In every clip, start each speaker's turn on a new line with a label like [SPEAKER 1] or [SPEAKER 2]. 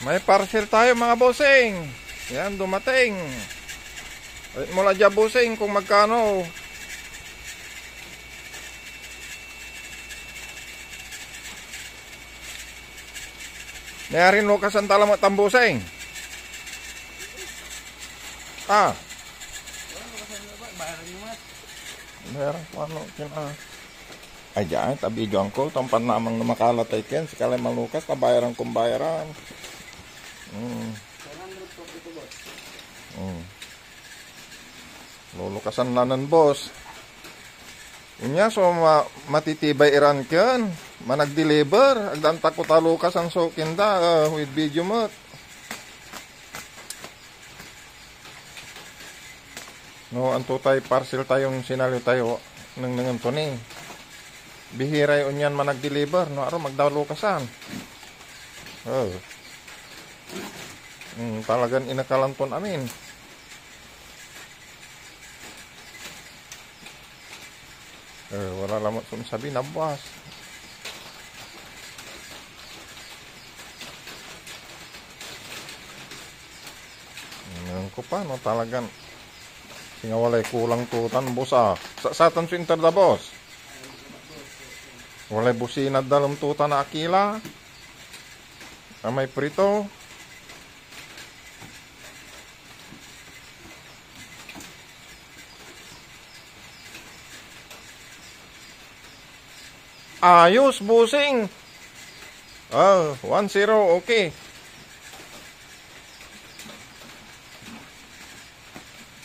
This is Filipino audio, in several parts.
[SPEAKER 1] May parcel tayo mga bossing. Yan, dumating. Wait mo lang dyan bossing kung magkano. Nayarin mo kasantala mo tambusing. Ah. Meron ko ano kina. Ay dyan, tabi dyan ko. Tampan namang namakalat ay ken. Sikalay malukas, tabayaran kong bayaran. Lulukasan lanan boss. Unya so matitibay iran ken. Manag-deliver. Agdan takot talukas ang sokinda with video mo. No, anto tayo parcel tayong sinalyo tayo nang nanganto ni. Bihiray unyan manag-deliver, no aro magdalukasan. Talagang inakalanton amin. Wala lamang sabi na buwas. Ngayon ko pa, no talagang singawalay kulang tutan boss sa satan su inter da boss. Walay busina dalam tutan na akila. May prito. Ayos busing. 1-0 okay.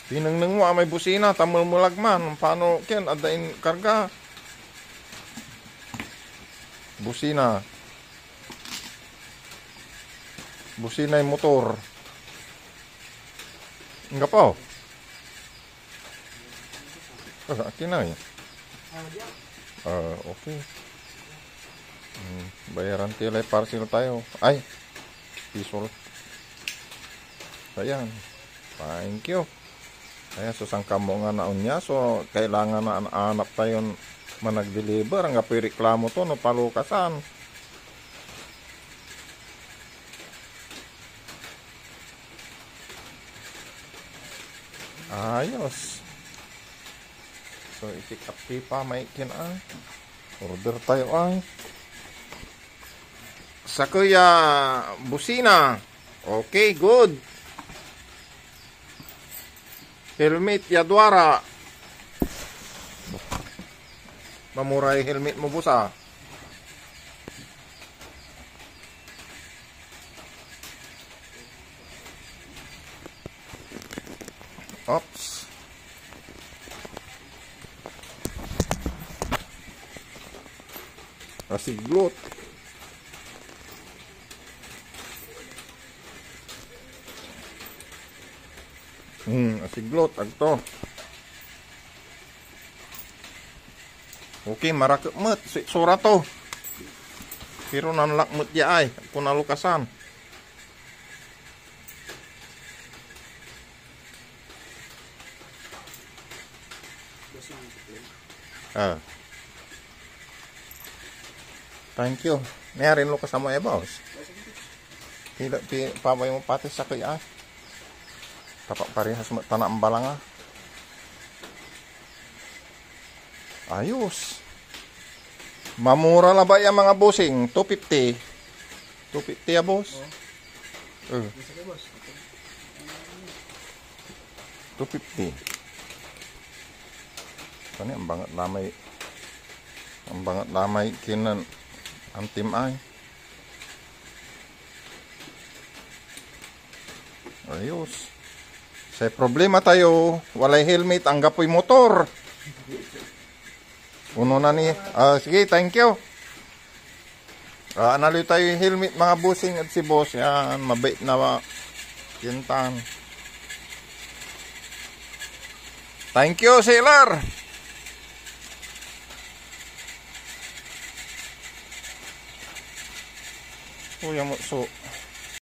[SPEAKER 1] Pinangnang mo may busina, tamul mulagman. Paano ken adain karga? Busina. Busina yung motor. Enggak pa. Akin na eh. Okay. Bayaran tilay parcel tayo. Ay. Pisol. Ayan. Thank you. Kaya susangka mo nga naon niya. So, kailangan na anak tayo manag-deliver. Ang apoy reklamo to, no, palukasan. Ayos. So, i-pick up pa, may kinaan. Order tayo ay. Sa kuya, busina. Okay, good. Helmet Yadwara. Mamuray helmet mo busa. Oops. Asiglot. Asiglot agto. Okay, marakmet sura to. Pero nanlakmet ya ay kung nalukasan. Thank you. Meron lukas mo boss. Tidak pabay mo pati sa kuya. Tapak parehas tanam balanga. Ayos. Mamura na ba yung mga bossing? 250. 250 ya boss? 250. Kani ang bangat lamay. Ang bangat lamay kinan ang tim ay. Ayos. Sa problema tayo, walay helmet, ang gapoy motor. Uno na ni. Sige, thank you. Analo tayo yung helmet mga bossing at si boss. Yan, mabait na kintan. Thank you, sailor. Kuya mo, so